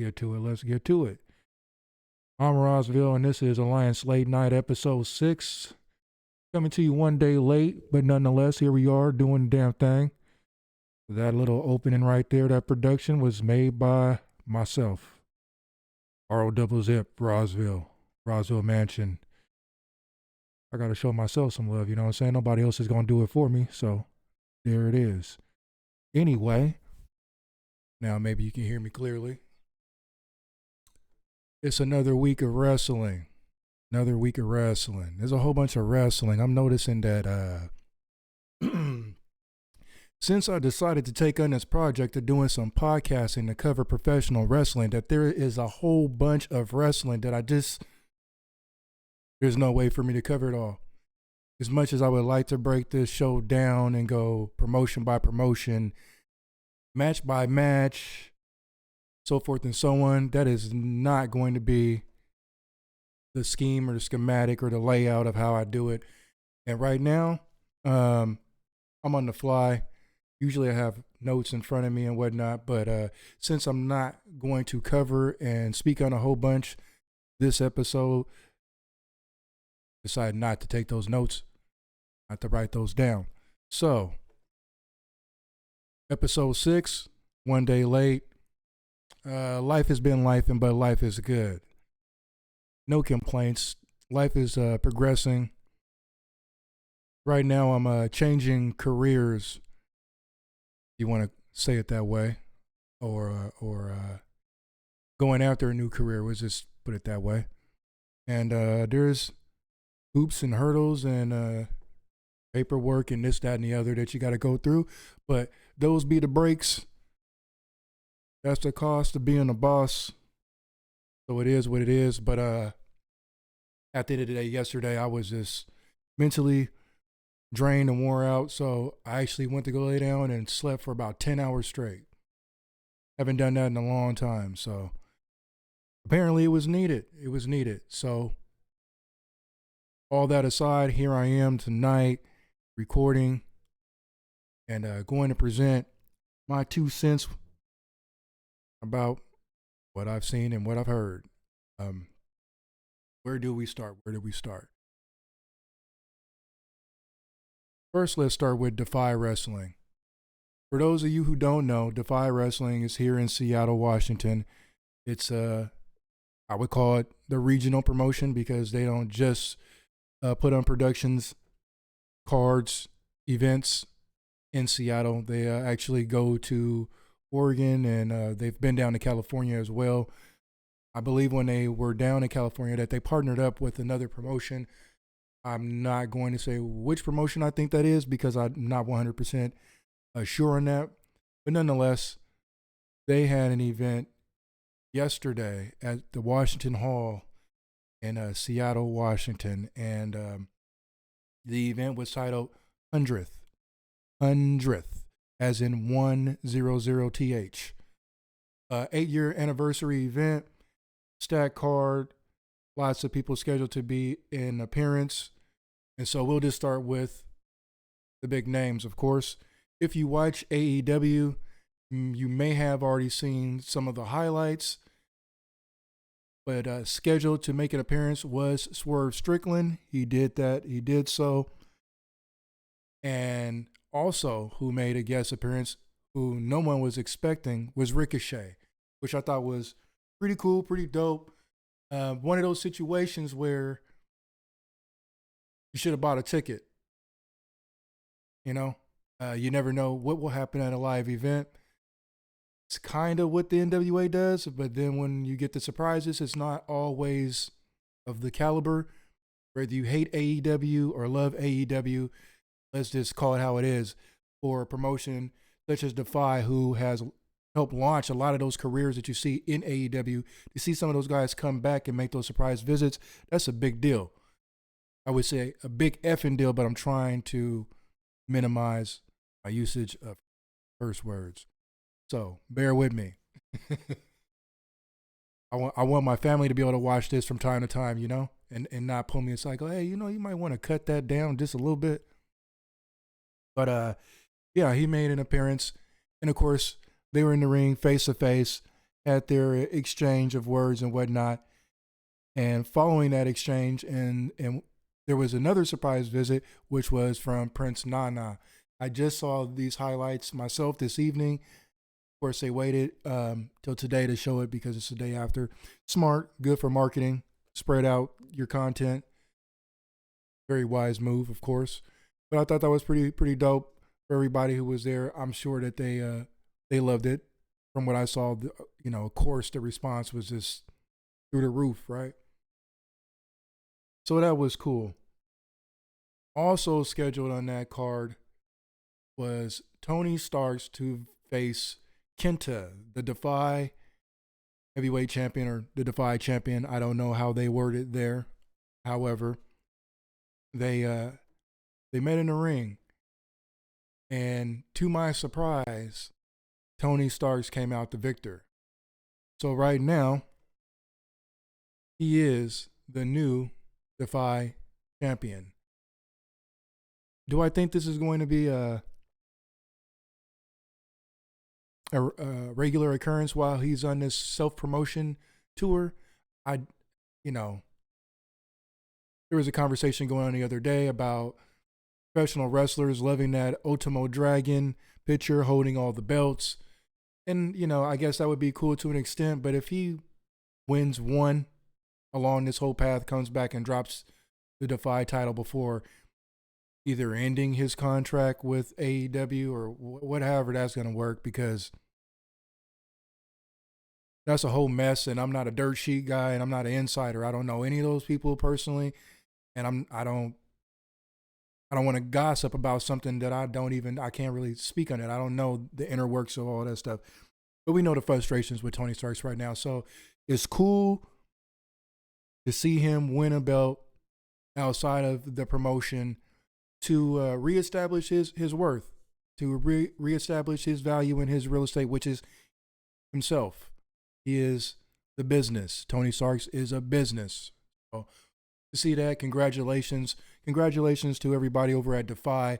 get to it. Let's get to it. I'm Rosville, and this is Alliance Late Night Episode 6. Coming to you one day late, but nonetheless, here we are doing the damn thing. That little opening right there, that production was made by myself. R-O-double-zip, Rosville Mansion. I gotta show myself some love, you know what I'm saying? Nobody else is gonna do it for me, so there it is. Anyway, now maybe you can hear me clearly. It's another week of wrestling. There's a whole bunch of wrestling. I'm noticing that since I decided to take on this project of doing some podcasting to cover professional wrestling, that there is a whole bunch of wrestling that there's no way for me to cover it all. As much as I would like to break this show down and go promotion by promotion, match by match, so forth and so on, that is not going to be the scheme or the schematic or the layout of how I do it. And right now, I'm on the fly. Usually I have notes in front of me and whatnot, but since I'm not going to cover and speak on a whole bunch this episode, decided not to take those notes, not to write those down. So, episode 6, one day late. Life has been lifing, but life is good. No complaints. Life is progressing. Right now, I'm changing careers. You want to say it that way, or going after a new career. Let's just put it that way. And there's hoops and hurdles and paperwork and this, that, and the other that you got to go through. But those be the breaks. That's the cost of being a boss. So it is what it is. But at the end of the day, yesterday, I was just mentally drained and wore out. So I actually went to go lay down and slept for about 10 hours straight. Haven't done that in a long time. So apparently it was needed. So all that aside, here I am tonight recording and going to present my 2 cents about what I've seen and what I've heard. Where do we start? First, let's start with DEFY Wrestling. For those of you who don't know, DEFY Wrestling is here in Seattle, Washington. It's I would call it the regional promotion because they don't just put on productions, cards, events in Seattle. They actually go to Oregon and they've been down to California as well. I believe when they were down in California that they partnered up with another promotion. I'm not going to say which promotion I think that is because I'm not 100% sure on that. But nonetheless, they had an event yesterday at the Washington Hall in Seattle, Washington. And the event was titled Hundreth, as in 100th. 8-year anniversary event, stack card, lots of people scheduled to be in appearance. And so we'll just start with the big names, of course. If you watch AEW, you may have already seen some of the highlights. But scheduled to make an appearance was Swerve Strickland. He did that. He did so. And also who made a guest appearance, who no one was expecting, was Ricochet, which I thought was pretty cool, pretty dope. One of those situations where you should have bought a ticket. You know, you never know what will happen at a live event. It's kind of what the NWA does, but then when you get the surprises, it's not always of the caliber. Whether you hate AEW or love AEW, let's just call it how it is. For a promotion such as DEFY, who has helped launch a lot of those careers that you see in AEW, to see some of those guys come back and make those surprise visits, that's a big deal. I would say a big effing deal, but I'm trying to minimize my usage of curse words. So bear with me. I want my family to be able to watch this from time to time, you know, and not pull me aside, go, hey, you know, you might want to cut that down just a little bit. But yeah, he made an appearance. And of course, they were in the ring face to face. had their exchange of words and whatnot. And following that exchange, and there was another surprise visit, which was from Prince Nana. I just saw these highlights myself this evening. Of course, they waited till today to show it because it's the day after. Smart, good for marketing. Spread out your content. Very wise move, of course. But I thought that was pretty dope for everybody who was there. I'm sure that they loved it. From what I saw, of course, the response was just through the roof, right? So that was cool. Also scheduled on that card was Tony Starks to face Kenta, the DEFY heavyweight champion or the DEFY champion. I don't know how they worded it there. However, they met in the ring, and to my surprise, Tony Starks came out the victor. So right now, he is the new DEFY champion. Do I think this is going to be a regular occurrence while he's on this self-promotion tour? There was a conversation going on the other day about professional wrestlers loving that Ultimo Dragon picture holding all the belts. And, I guess that would be cool to an extent, but if he wins one along this whole path, comes back and drops the DEFY title before either ending his contract with AEW or whatever that's going to work, because that's a whole mess, and I'm not a dirt sheet guy, and I'm not an insider. I don't know any of those people personally, and I don't want to gossip about something that I can't really speak on it. I don't know the inner works of all that stuff. But we know the frustrations with Tony Starks right now. So it's cool to see him win a belt outside of the promotion to reestablish his worth, to reestablish his value in his real estate, which is himself. He is the business. Tony Starks is a business. So to see that, congratulations. Congratulations to everybody over at DEFY.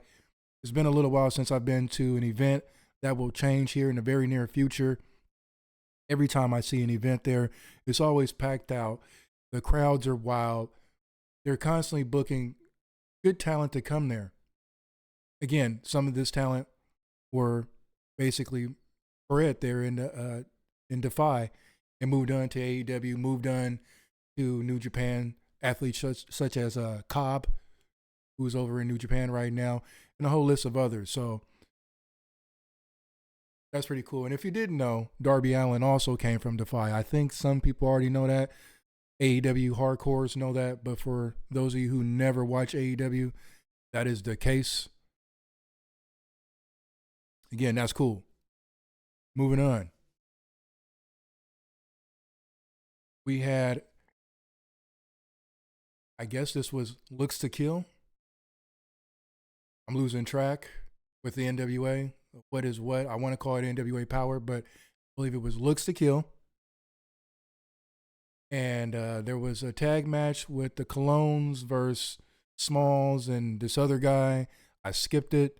It's been a little while since I've been to an event. That will change here in the very near future. Every time I see an event there, it's always packed out. The crowds are wild. They're constantly booking good talent to come there. Again, some of this talent were basically bred there in DEFY and moved on to AEW, moved on to New Japan. Athletes such as Cobb, who's over in New Japan right now, and a whole list of others. So that's pretty cool. And if you didn't know, Darby Allin also came from DEFY. I think some people already know that. AEW hardcores know that. But for those of you who never watch AEW, that is the case. Again, that's cool. Moving on. We had, I guess this was Looks to Kill. I'm losing track with the NWA. What is what? I want to call it NWA Power, but I believe it was Looks to Kill. And there was a tag match with the Colognes versus Smalls and this other guy. I skipped it.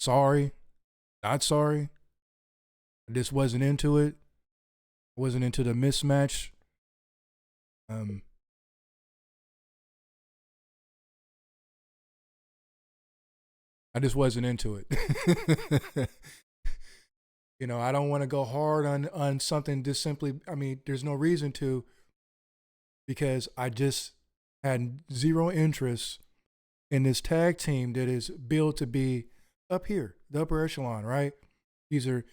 Sorry. Not sorry. I just wasn't into it. I wasn't into the mismatch. I just wasn't into it. I don't want to go hard on something just simply, there's no reason to, because I just had zero interest in this tag team that is built to be up here, the upper echelon, right? These are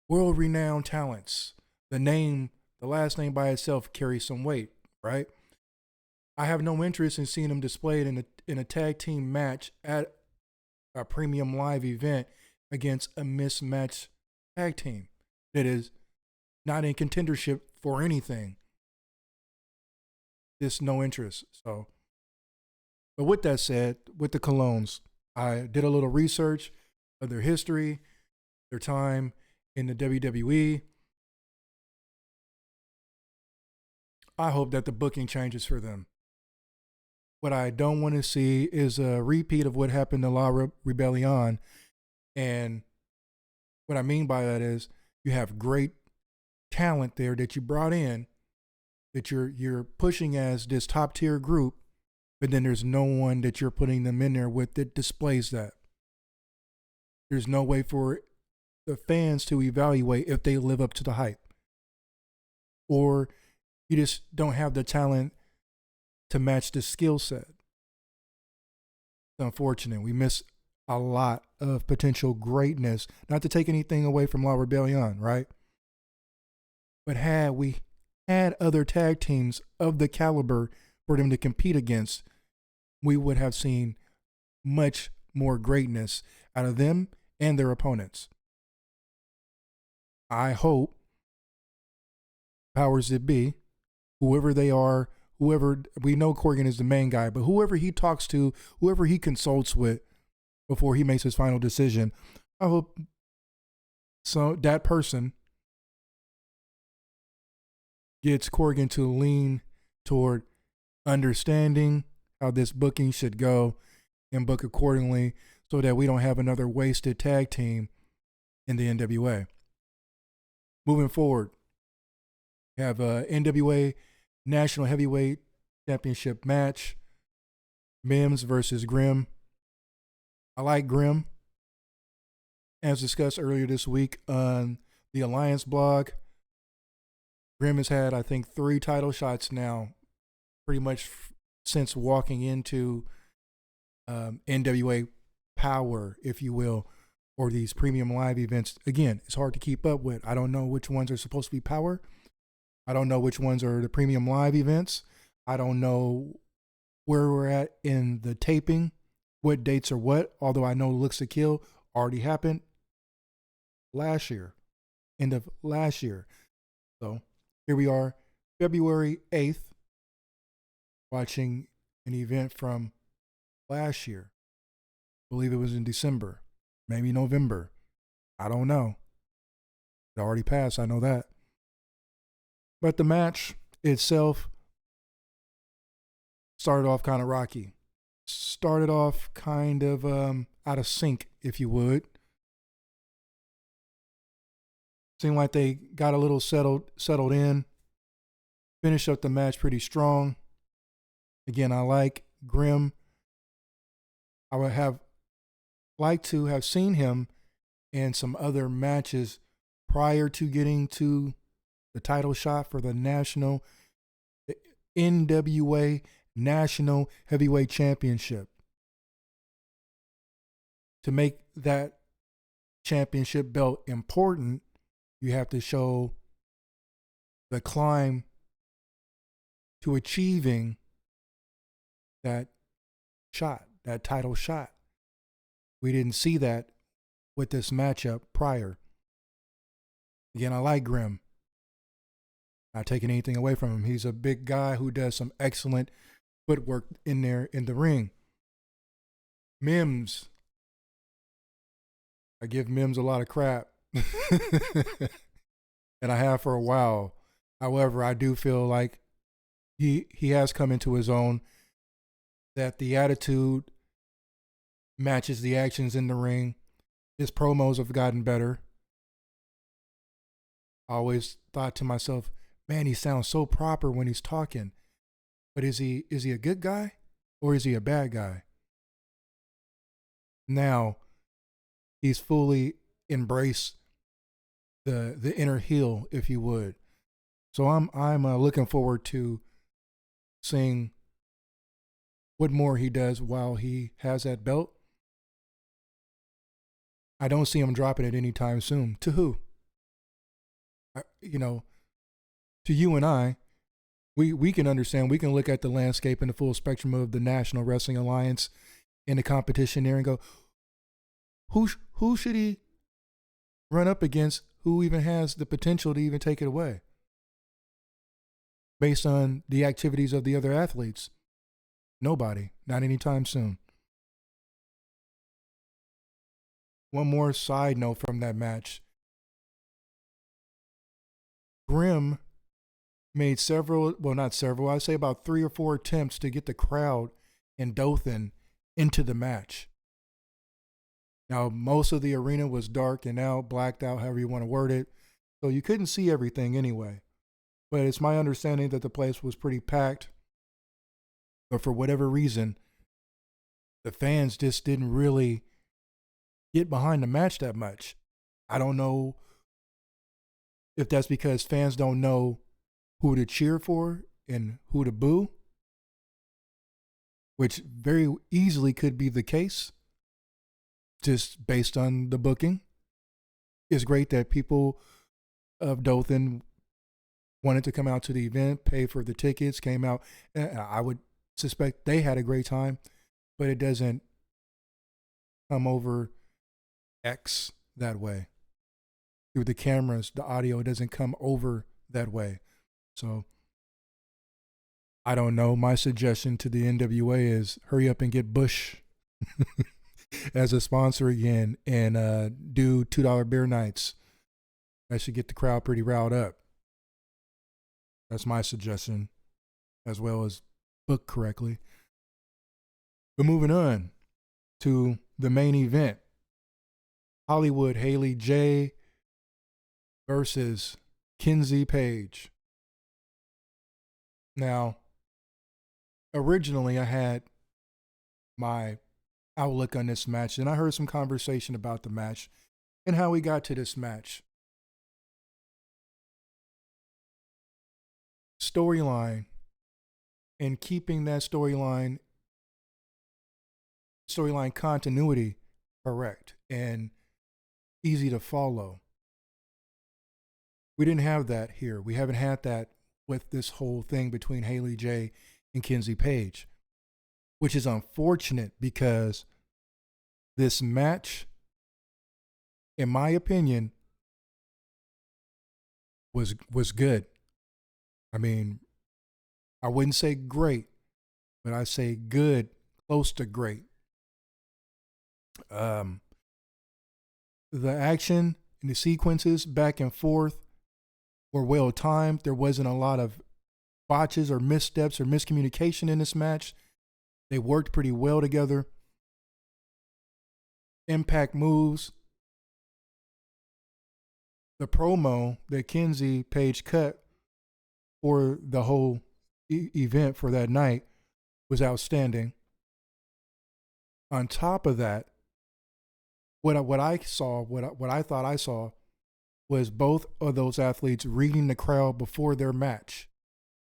world-renowned talents. The last name by itself carries some weight, right? I have no interest in seeing them displayed in a tag team match at a premium live event against a mismatched tag team that is not in contendership for anything. Just no interest. So, but with that said, with the Colognes, I did a little research of their history, their time in the WWE. I hope that the booking changes for them. What I don't want to see is a repeat of what happened to La Rebellion. And what I mean by that is you have great talent there that you brought in, that you're pushing as this top tier group, but then there's no one that you're putting them in there with that displays that. There's no way for the fans to evaluate if they live up to the hype. Or you just don't have the talent to match the skill set. It's unfortunate. We miss a lot of potential greatness. Not to take anything away from La Rebellion, right? But had we had other tag teams of the caliber for them to compete against, we would have seen much more greatness out of them and their opponents. I hope powers that be, whoever they are, whoever, we know Corgan is the main guy, but whoever he talks to, whoever he consults with before he makes his final decision, I hope so that person gets Corgan to lean toward understanding how this booking should go and book accordingly so that we don't have another wasted tag team in the NWA. Moving forward, we have a NWA National Heavyweight Championship match. Mims versus Grimm. I like Grimm. As discussed earlier this week on the Alliance blog, Grimm has had, I think, 3 title shots now, pretty much since walking into NWA Power, if you will, or these premium live events. Again, it's hard to keep up with. I don't know which ones are supposed to be Power. I don't know which ones are the premium live events. I don't know where we're at in the taping, what dates are what, although I know Looks to Kill already happened last year, end of last year. So here we are, February 8th, watching an event from last year. I believe it was in December, maybe November. I don't know. It already passed, I know that. But the match itself started off kind of rocky. Started off kind of out of sync, if you would. Seemed like they got a little settled in. Finished up the match pretty strong. Again, I like Grimm. I would have liked to have seen him in some other matches prior to getting to the title shot for the NWA National Heavyweight Championship. To make that championship belt important, you have to show the climb to achieving that shot, that title shot. We didn't see that with this matchup prior. Again, I like Grimm. Not taking anything away from him. He's a big guy who does some excellent footwork in there in the ring. Mims. I give Mims a lot of crap. And I have for a while. However, I do feel like he has come into his own, that the attitude matches the actions in the ring. His promos have gotten better. I always thought to myself, man, he sounds so proper when he's talking. But is he a good guy or is he a bad guy? Now, he's fully embraced the inner heel, if you would. So I'm looking forward to seeing what more he does while he has that belt. I don't see him dropping it anytime soon. To who? To you and I, we can understand. We can look at the landscape and the full spectrum of the National Wrestling Alliance and the competition there and go, who should he run up against? Who even has the potential to even take it away? Based on the activities of the other athletes. Nobody. Not anytime soon. One more side note from that match. Grimm made several, well, not several, I'd say about 3 or 4 attempts to get the crowd in Dothan into the match. Now, most of the arena was dark and out, blacked out, however you want to word it. So you couldn't see everything anyway. But it's my understanding that the place was pretty packed. But for whatever reason, the fans just didn't really get behind the match that much. I don't know if that's because fans don't know who to cheer for and who to boo, which very easily could be the case just based on the booking. It's great that people of Dothan wanted to come out to the event, pay for the tickets, came out. I would suspect they had a great time, but it doesn't come over X that way. Through the cameras, the audio doesn't come over that way. So I don't know. My suggestion to the NWA is hurry up and get Bush as a sponsor again and do $2 beer nights. That should get the crowd pretty riled up. That's my suggestion, as well as book correctly. But moving on to the main event, Hollyhood Haley J versus Kenzie Paige. Now, originally I had my outlook on this match, and I heard some conversation about the match and how we got to this match. Storyline, and keeping that storyline continuity correct and easy to follow. We didn't have that here. We haven't had that with this whole thing between Haley J and Kenzie Paige, which is unfortunate because this match, in my opinion, was good. I mean, I wouldn't say great, but I say good, close to great. The action and the sequences back and forth were well timed. There wasn't a lot of botches or missteps or miscommunication in this match. They worked pretty well together. Impact moves. The promo that Kenzie Paige cut for the whole event for that night was outstanding. On top of that, what I thought I saw was both of those athletes reading the crowd before their match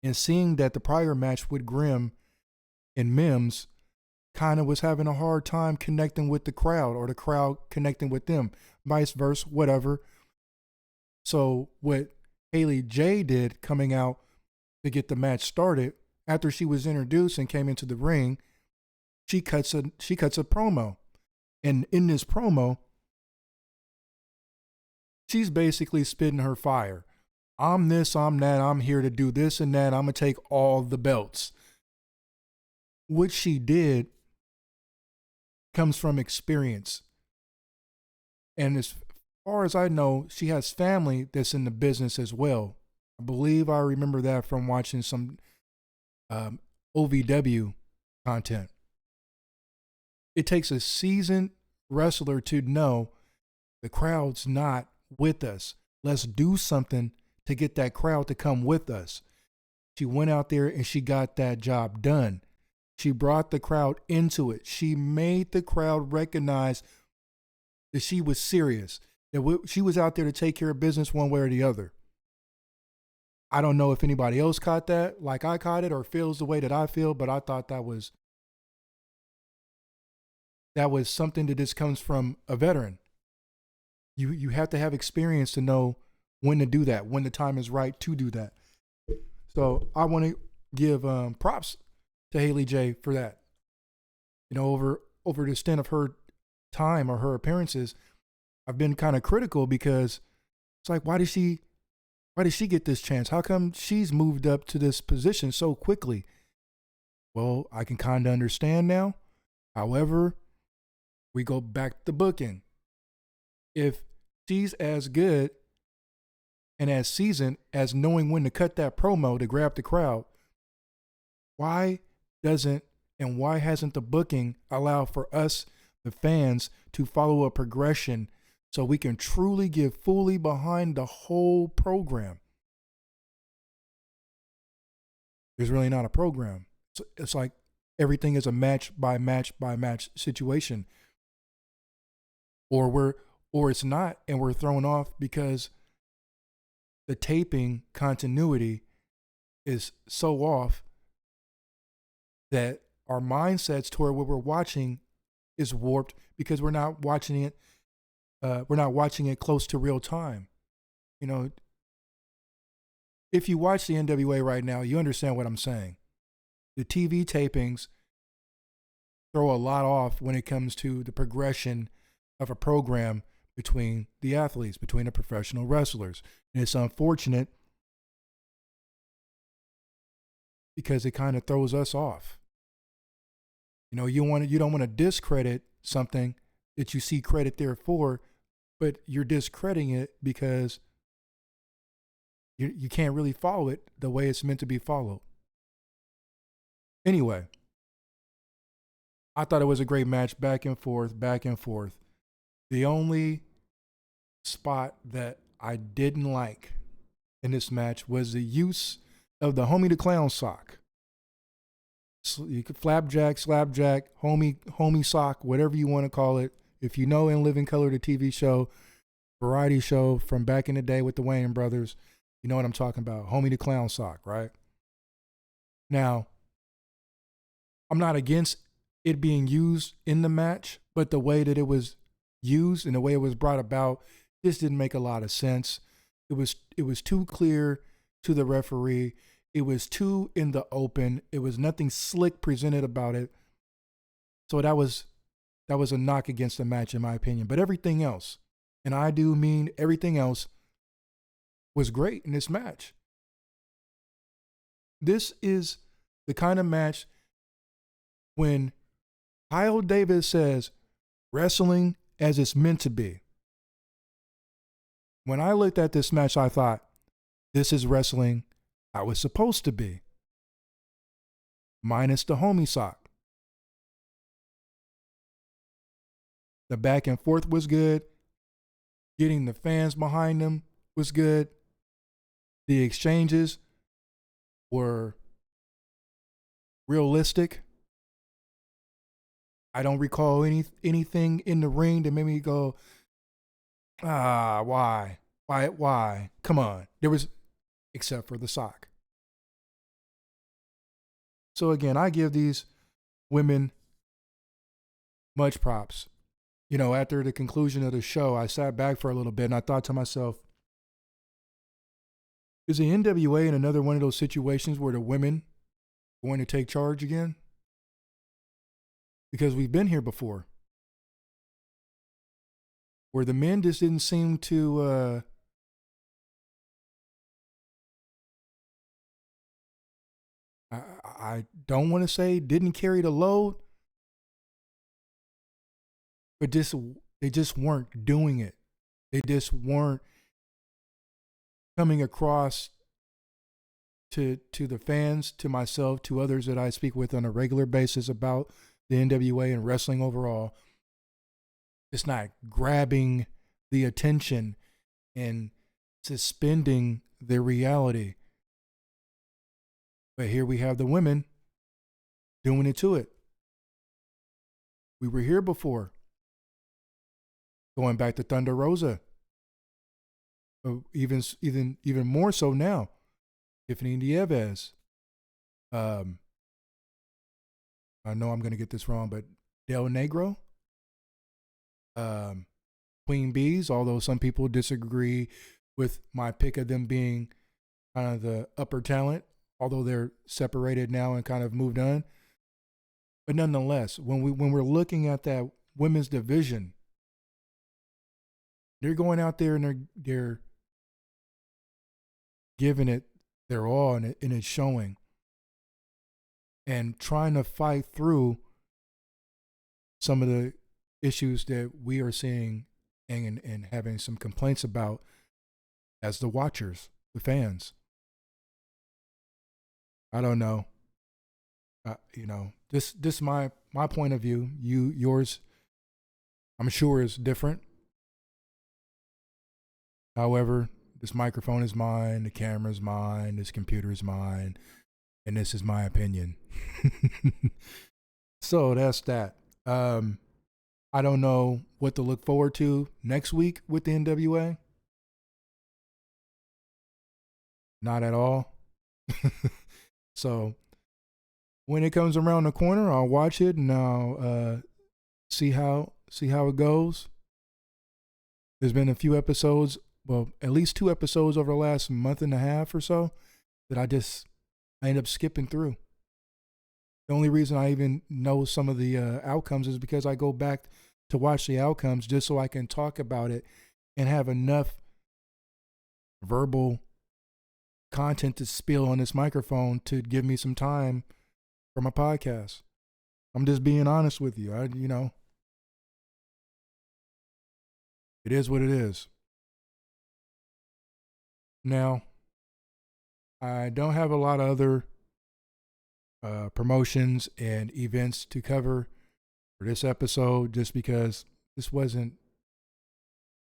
and seeing that the prior match with Grimm and Mims kind of was having a hard time connecting with the crowd or the crowd connecting with them, vice versa, whatever. So what Haley J did coming out to get the match started, after she was introduced and came into the ring, she cuts a promo. And in this promo, she's basically spitting her fire. I'm this, I'm that, I'm here to do this and that, I'm going to take all the belts. What she did comes from experience. And as far as I know, she has family that's in the business as well. I believe I remember that from watching some OVW content. It takes a seasoned wrestler to know the crowd's not with us. Let's do something to get that crowd to come with us. She went out there and she got that job done. She brought the crowd into it. She made the crowd recognize that she was serious, that she was out there to take care of business one way or the other. I don't know if anybody else caught that like I caught it or feels the way that I feel, but I thought that was something that just comes from a veteran. You have to have experience to know when to do that, when the time is right to do that. So I want to give props to Haley J for that. You know, over the stint of her time or her appearances, I've been kind of critical because it's like, why did she get this chance? How come she's moved up to this position so quickly? Well, I can kind of understand now. However, we go back to booking. If she's as good and as seasoned as knowing when to cut that promo to grab the crowd, why hasn't the booking allowed for us, the fans, to follow a progression so we can truly get fully behind the whole program. There's really not a program. It's like everything is a match by match by match situation, or it's not, and we're thrown off because the taping continuity is so off that our mindsets toward what we're watching is warped because we're not watching it. We're not watching it close to real time. You know, if you watch the NWA right now, you understand what I'm saying. The TV tapings throw a lot off when it comes to the progression of a program between the athletes, between the professional wrestlers. And it's unfortunate because it kind of throws us off. You know, you don't want to discredit something that you see credit there for, but you're discrediting it because you can't really follow it the way it's meant to be followed. Anyway, I thought it was a great match, back and forth, back and forth. The only spot that I didn't like in this match was the use of the Homie the Clown sock. So you could flapjack, slapjack, homie sock, whatever you want to call it. If you know In Living Color, the TV show, variety show from back in the day with the Wayans brothers, you know what I'm talking about. Homie the Clown sock, right? Now, I'm not against it being used in the match, but the way that it was used and the way it was brought about just didn't make a lot of sense. It was too clear to the referee. It was too in the open. It was nothing slick presented about it. So that was a knock against the match in my opinion. But everything else, and I do mean everything else, was great in this match. This is the kind of match when Kyle Davis says wrestling as it's meant to be. When I looked at this match, I thought, this is wrestling how it's supposed to be. Minus the homie sock. The back and forth was good. Getting the fans behind them was good. The exchanges were realistic. I don't recall anything in the ring that made me go, why? Come on. There was, except for the sock. So again, I give these women much props. You know, after the conclusion of the show, I sat back for a little bit and I thought to myself, is the NWA in another one of those situations where the women are going to take charge again? Because we've been here before, where the men just didn't seem to I don't want to say didn't carry the load, but they just weren't doing it. They just weren't coming across to the fans, to myself, to others that I speak with on a regular basis about the NWA and wrestling overall. It's not grabbing the attention and suspending the reality. But here we have the women doing it to it. We were here before. Going back to Thunder Rosa. Even more so now. Tiffany Nieves. I know I'm going to get this wrong, but Del Negro. Queen Bees, although some people disagree with my pick of them being kind of the upper talent, although they're separated now and kind of moved on. But nonetheless, when we're looking at that women's division, they're going out there and they're giving it their all, and it's showing. And trying to fight through some of the issues that we are seeing and having some complaints about as the watchers, the fans. I don't know. You know, this my point of view. Yours, I'm sure, is different. However, this microphone is mine, the camera is mine, this computer is mine, and this is my opinion. So that's that. I don't know what to look forward to next week with the NWA. Not at all. So when it comes around the corner, I'll watch it and I'll see how it goes. There's been a few episodes, well, at least 2 episodes over the last month and a half or so that I end up skipping through. The only reason I even know some of the outcomes is because I go back to watch the outcomes just so I can talk about it and have enough verbal content to spill on this microphone to give me some time for my podcast. I'm just being honest with you. It is what it is. Now, I don't have a lot of other promotions and events to cover for this episode just because this wasn't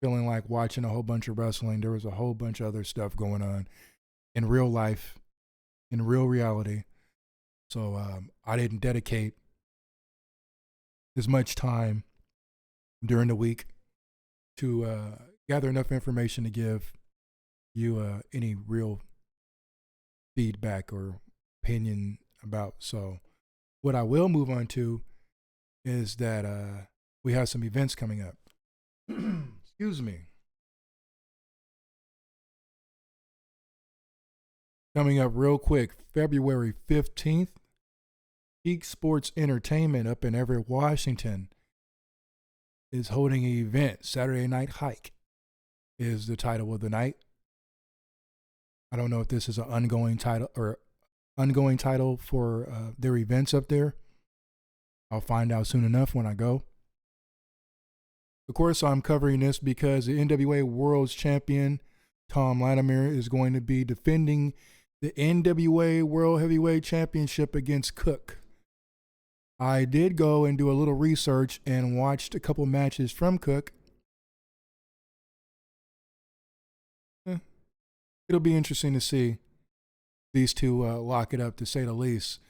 feeling like watching a whole bunch of wrestling. There was a whole bunch of other stuff going on in real life, in real reality. So I didn't dedicate as much time during the week to gather enough information to give you any real feedback or opinion about. So what I will move on to is that we have some events coming up. Excuse me. Coming up real quick, February 15th, Peak Sports Entertainment up in Everett, Washington is holding an event. Saturday Night Hike is the title of the night. I don't know if this is an ongoing title for their events up there. I'll find out soon enough when I go. Of course, I'm covering this because the NWA World's Champion, Tom Latimer, is going to be defending the NWA World Heavyweight Championship against Cook. I did go and do a little research and watched a couple matches from Cook. It'll be interesting to see these two lock it up, to say the least.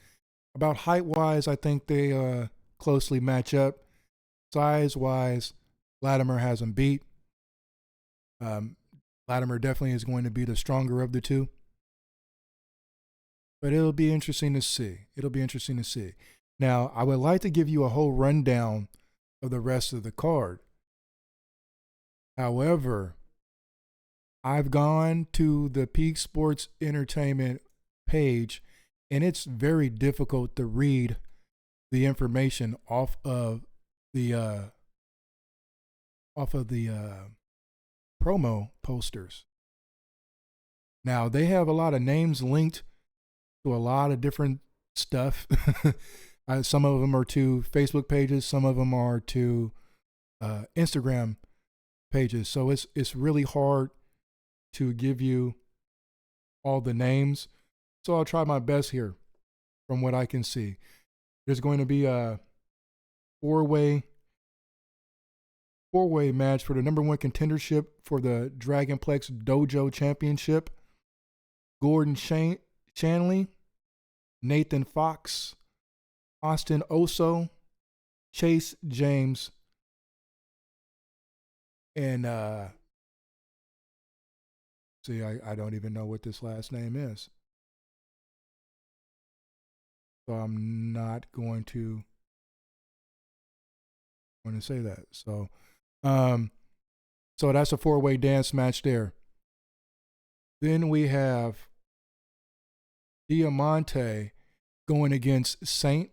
About height-wise, I think they closely match up. Size-wise, Latimer has them beat. Latimer definitely is going to be the stronger of the two. But it'll be interesting to see. Now, I would like to give you a whole rundown of the rest of the card. However, I've gone to the Peak Sports Entertainment page, and it's very difficult to read the information off of the promo posters. Now, they have a lot of names linked to a lot of different stuff. Some of them are to Facebook pages, some of them are to Instagram pages. So it's really hard to give you all the names. So I'll try my best here from what I can see. There's going to be a four-way match for the number 1 contendership for the Dragonplex Dojo Championship. Gordon Shanley, Nathan Fox, Austin Oso, Chase James, and I don't even know what this last name is. So I'm not going to say that. So that's a 4-way dance match there. Then we have Diamante going against Saint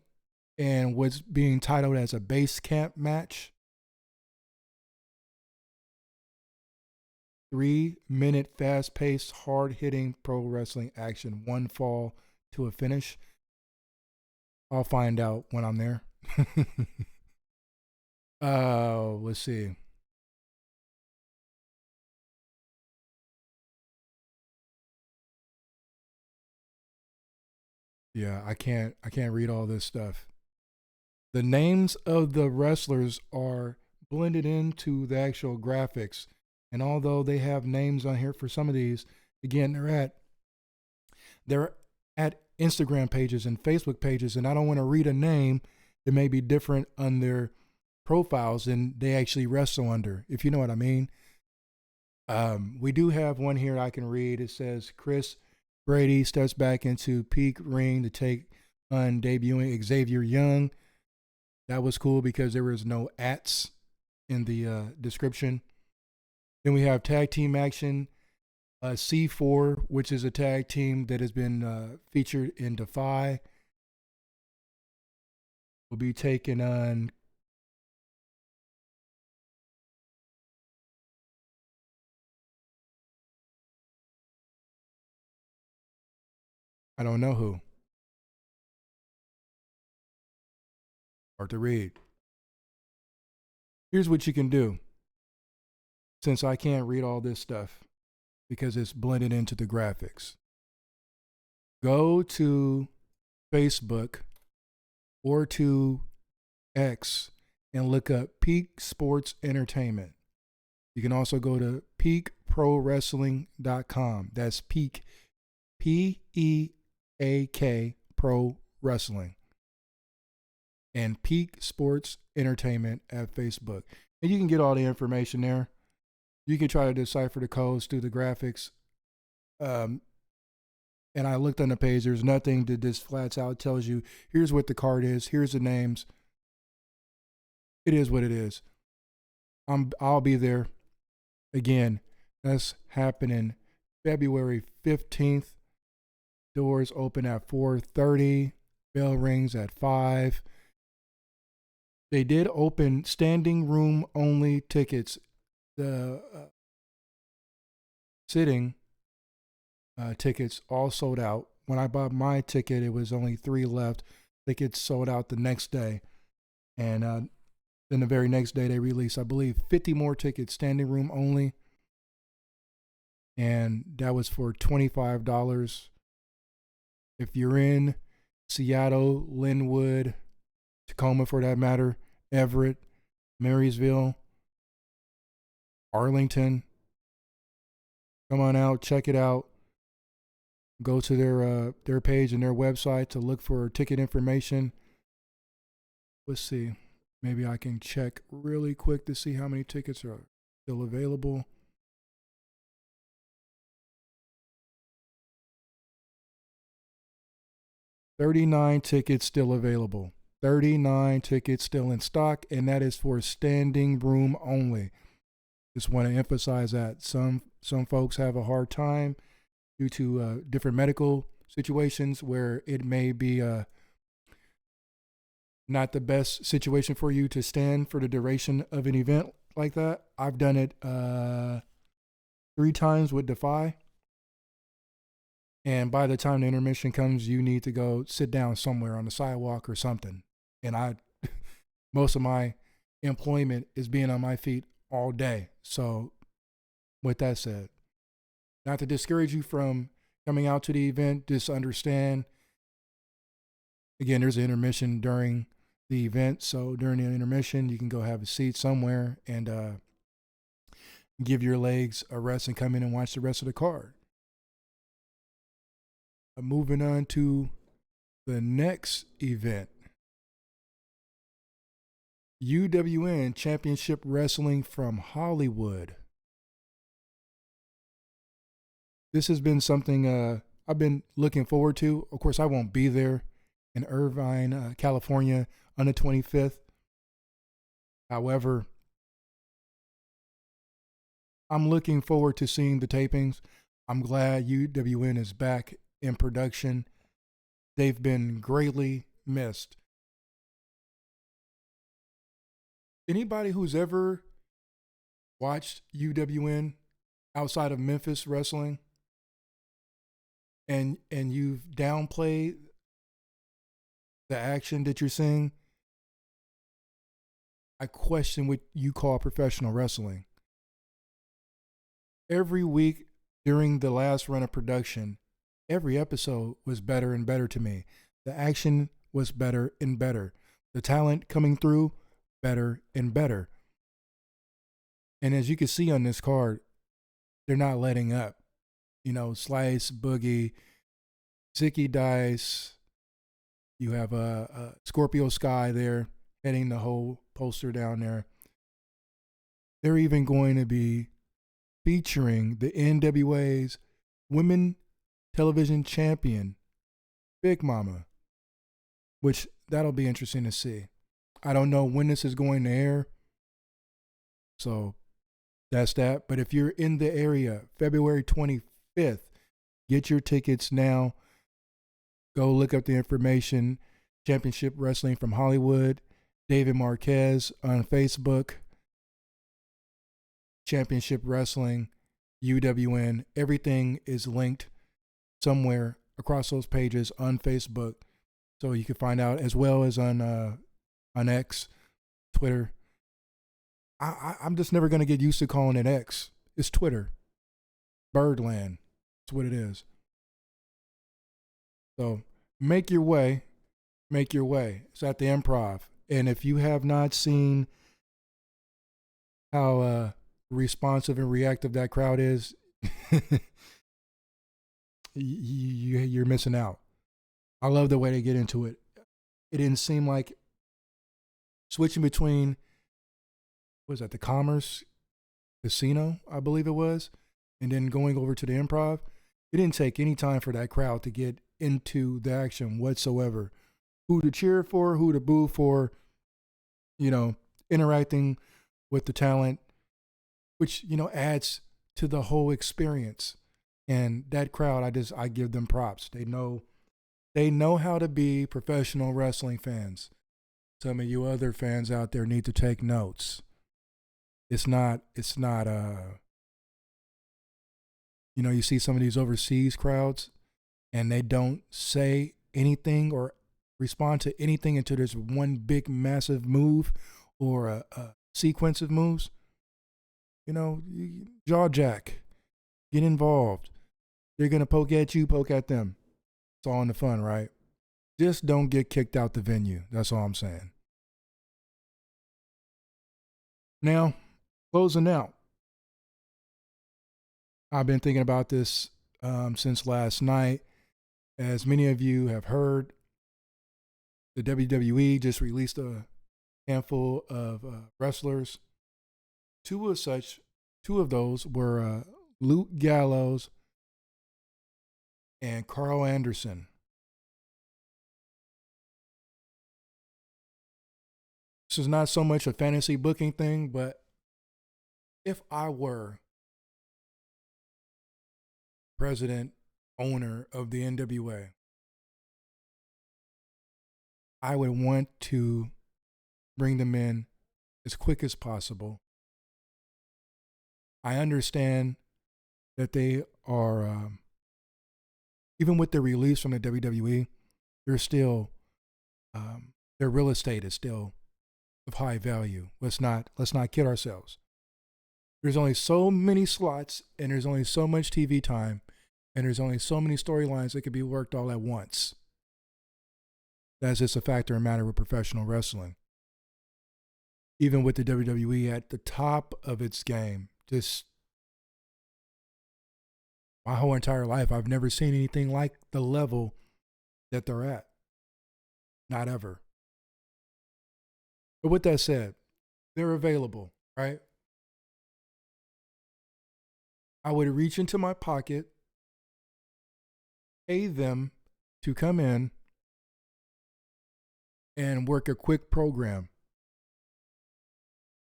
and what's being titled as a base camp match. 3-minute fast-paced, hard-hitting pro wrestling action. 1 fall to a finish. I'll find out when I'm there. Let's see. Yeah, I can't read all this stuff. The names of the wrestlers are blended into the actual graphics. And although they have names on here for some of these, again, they're at Instagram pages and Facebook pages, and I don't want to read a name that may be different on their profiles than they actually wrestle under, if you know what I mean. We do have one here I can read. It says Chris Brady steps back into peak ring to take on debuting Xavier Young. That was cool because there was no ats in the description. Then we have tag team action. C4, which is a tag team that has been featured in DEFY, will be taking on I don't know who. Hard to read. Here's what you can do. Since I can't read all this stuff because it's blended into the graphics, go to Facebook or to X and look up Peak Sports Entertainment. You can also go to peakprowrestling.com. That's Peak, Peak Pro Wrestling. And Peak Sports Entertainment at Facebook. And you can get all the information there. You can try to decipher the codes through the graphics. And I looked on the page. There's nothing that this flats out tells you, here's what the card is, here's the names. It is what it is. I'll be there. Again, that's happening February 15th. Doors open at 4:30. Bell rings at 5. They did open standing room only tickets. The sitting tickets all sold out. When I bought my ticket, it was only 3 left. Tickets sold out the next day. And then the very next day, they released, I believe, 50 more tickets, standing room only. And that was for $25. If you're in Seattle, Linwood, Tacoma for that matter, Everett, Marysville, Arlington, come on out, check it out. Go to their page and their website to look for ticket information. Let's see. Maybe I can check really quick to see how many tickets are still available. $39 tickets still available. 39 tickets still in stock, and that is for standing room only. Just want to emphasize that some folks have a hard time due to different medical situations where it may be not the best situation for you to stand for the duration of an event like that. I've done it 3 times with DEFY. And by the time the intermission comes, you need to go sit down somewhere on the sidewalk or something. And most of my employment is being on my feet all day. So with that said, not to discourage you from coming out to the event, just understand, again, there's an intermission during the event. So during the intermission, you can go have a seat somewhere and give your legs a rest and come in and watch the rest of the card. Moving on to the next event. UWN Championship Wrestling from Hollywood. This has been something I've been looking forward to. Of course, I won't be there in Irvine, California on the 25th. However, I'm looking forward to seeing the tapings. I'm glad UWN is back in production. They've been greatly missed. Anybody who's ever watched UWN outside of Memphis wrestling and you've downplayed the action that you're seeing, I question what you call professional wrestling. Every week during the last run of production, every episode was better and better to me. The action was better and better. The talent coming through, better and better. And as you can see on this card, they're not letting up. You know, Slice, Boogie, Zicky Dice. You have a Scorpio Sky there heading the whole poster down there. They're even going to be featuring the NWA's women television champion, Big Mama, which that'll be interesting to see. I don't know when this is going to air, so that's that. But if you're in the area, February 25th, get your tickets now. Go look up the information. Championship Wrestling from Hollywood, David Marquez on Facebook. Championship Wrestling, UWN. Everything is linked somewhere across those pages on Facebook, so you can find out, as well as on X, Twitter. I'm just never going to get used to calling it X. It's Twitter. Birdland. That's what it is. So make your way. Make your way. It's at the Improv. And if you have not seen how responsive and reactive that crowd is, you're missing out. I love the way they get into it. It didn't seem like switching between, what was that, the Commerce Casino, I believe it was, and then going over to the Improv. It didn't take any time for that crowd to get into the action whatsoever. Who to cheer for, who to boo for, you know, interacting with the talent, which, you know, adds to the whole experience. And that crowd, I give them props. They know how to be professional wrestling fans. Some of you other fans out there need to take notes. It's not you know, you see some of these overseas crowds and they don't say anything or respond to anything until there's one big massive move or a sequence of moves. You know, jaw jack, get involved. They're going to poke at you, poke at them. It's all in the fun, right? Just don't get kicked out the venue. That's all I'm saying. Now, closing out. I've been thinking about this since last night. As many of you have heard, the WWE just released a handful of wrestlers. Two of those were Luke Gallows and Carl Anderson. This is not so much a fantasy booking thing, but if I were president, owner of the NWA, I would want to bring them in as quick as possible. I understand that they are, even with their release from the WWE, they're still, their real estate is still of high value. Let's not kid ourselves. There's only so many slots, and there's only so much TV time, and there's only so many storylines that could be worked all at once. That's just a factor and matter with professional wrestling. Even with the WWE at the top of its game, just my whole entire life, I've never seen anything like the level that they're at. Not ever. But with that said, they're available, right? I would reach into my pocket, pay them to come in and work a quick program.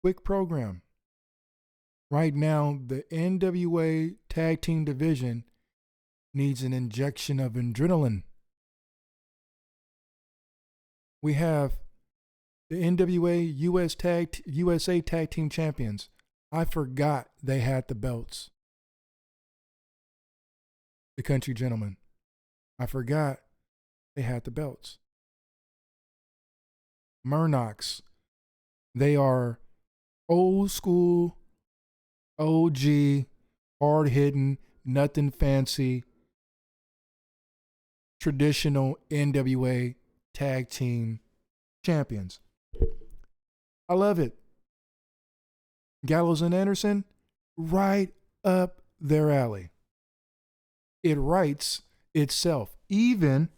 Quick program. Right now, the NWA Tag Team Division needs an injection of adrenaline. We have the NWA USA Tag Team Champions. I forgot they had the belts. The Country Gentlemen. I forgot they had the belts. Murnochs. They are old school, OG, hard hitting, nothing fancy, traditional NWA Tag Team Champions. I love it. Gallows and Anderson, right up their alley. It writes itself, even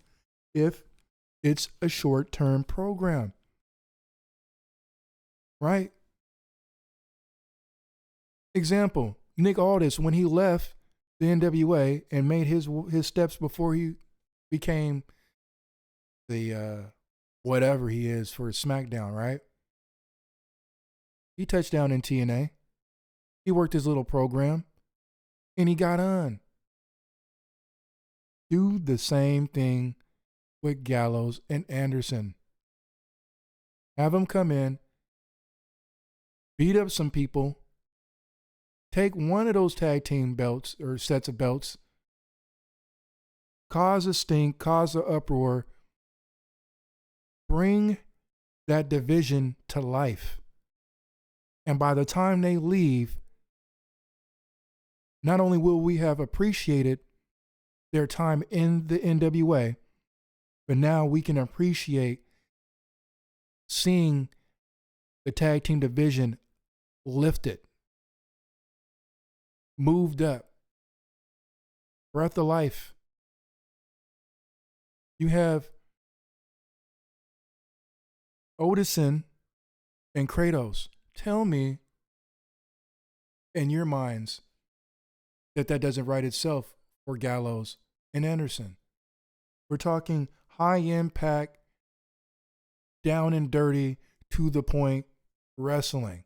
if it's a short-term program. Right? Example, Nick Aldis, when he left the NWA and made his steps before he became the whatever he is for SmackDown, right? He touched down in TNA. He worked his little program and he got on. Do the same thing with Gallows and Anderson. Have them come in, beat up some people, take one of those tag team belts or sets of belts, cause a stink, cause an uproar, bring that division to life. And by the time they leave, not only will we have appreciated their time in the NWA, but now we can appreciate seeing the tag team division lifted, moved up, breath of life. You have Odison and Kratos. Tell me in your minds that doesn't write itself for Gallows and Anderson. We're talking high impact, down and dirty, to the point wrestling.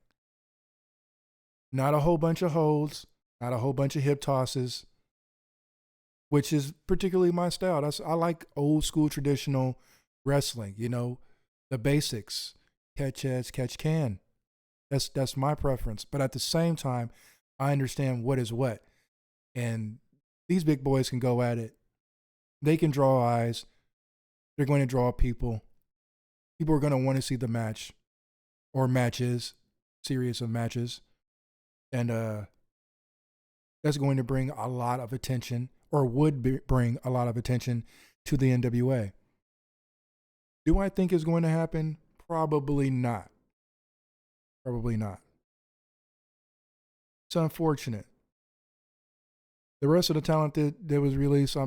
Not a whole bunch of holds, not a whole bunch of hip tosses, which is particularly my style. I like old school traditional wrestling, you know, the basics, catch as catch can. That's my preference. But at the same time, I understand what is what. And these big boys can go at it. They can draw eyes. They're going to draw people. People are going to want to see the match or matches, series of matches. And that's going to bring a lot of attention, or would bring a lot of attention to the NWA. Do I think it's going to happen? Probably not. Probably not. It's unfortunate. The rest of the talent that was released, I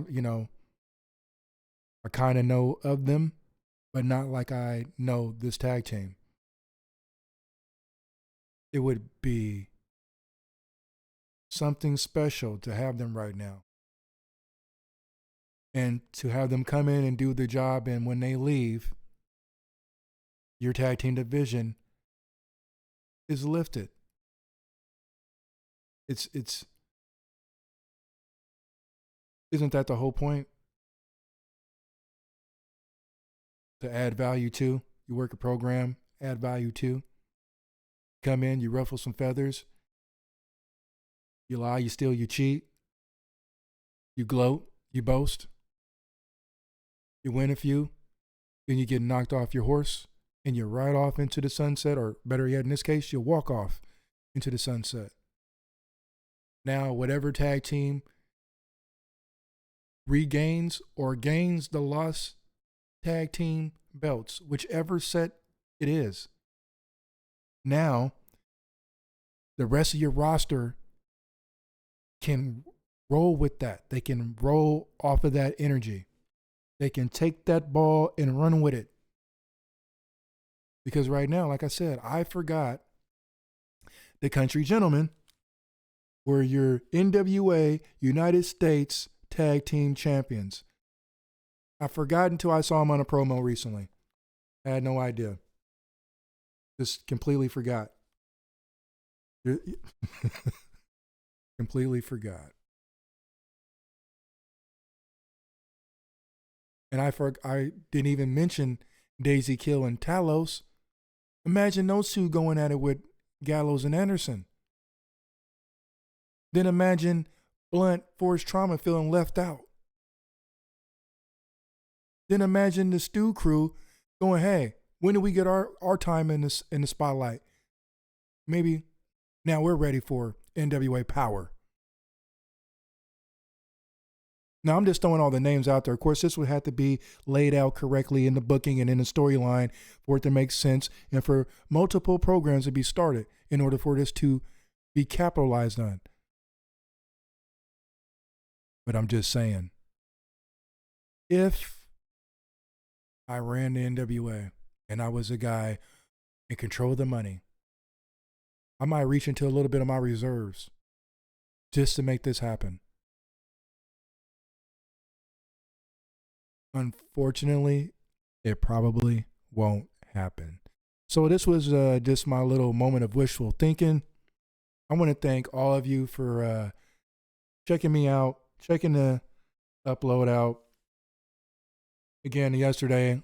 kind of know of them, but not like I know this tag team. It would be something special to have them right now. And to have them come in and do the job, and when they leave, your tag team division is lifted. It's isn't that the whole point? To add value to. You work a program, add value to. Come in, you ruffle some feathers. You lie, you steal, you cheat. You gloat, you boast. You win a few, then you get knocked off your horse and you ride off into the sunset, or better yet, in this case, you walk off into the sunset. Now, whatever tag team regains or gains the lost tag team belts, whichever set it is, now the rest of your roster can roll with that. They can roll off of that energy. They can take that ball and run with it. Because right now, like I said, I forgot the Country Gentlemen were your NWA United States Tag Team Champions. I forgot until I saw them on a promo recently. I had no idea. Just completely forgot. Completely forgot. And I didn't even mention Daisy Kill and Talos. Imagine those two going at it with Gallows and Anderson. Then imagine Blunt, Force Trauma feeling left out. Then imagine the Stew crew going, hey, when do we get our time in the spotlight? Maybe now we're ready for NWA Power. Now, I'm just throwing all the names out there. Of course, this would have to be laid out correctly in the booking and in the storyline for it to make sense and for multiple programs to be started in order for this to be capitalized on. But I'm just saying, if I ran the NWA and I was a guy in control of the money, I might reach into a little bit of my reserves just to make this happen. Unfortunately, it probably won't happen. So this was just my little moment of wishful thinking. I want to thank all of you for checking me out, checking the upload out. Again, yesterday,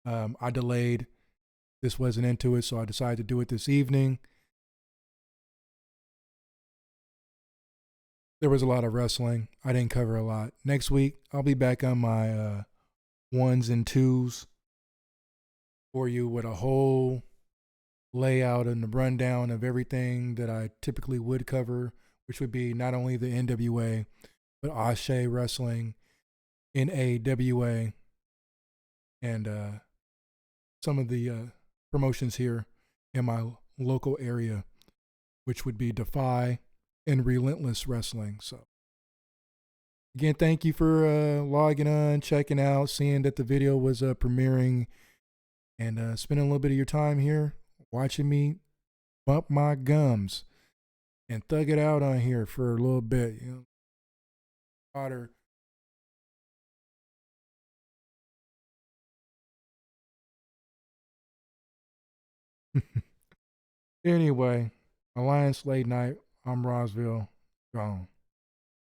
I delayed. This wasn't into it, so I decided to do it this evening. There was a lot of wrestling. I didn't cover a lot. Next week, I'll be back on my ones and twos for you with a whole layout and the rundown of everything that I typically would cover, which would be not only the NWA, but Ashe Wrestling, NAWA, and some of the promotions here in my local area, which would be DEFY and Relentless Wrestling. So again, thank you for logging on, checking out, seeing that the video was premiering, and spending a little bit of your time here watching me bump my gums and thug it out on here for a little bit. You know, water. Anyway, Alliance Late Night. I'm Rosville. Gone.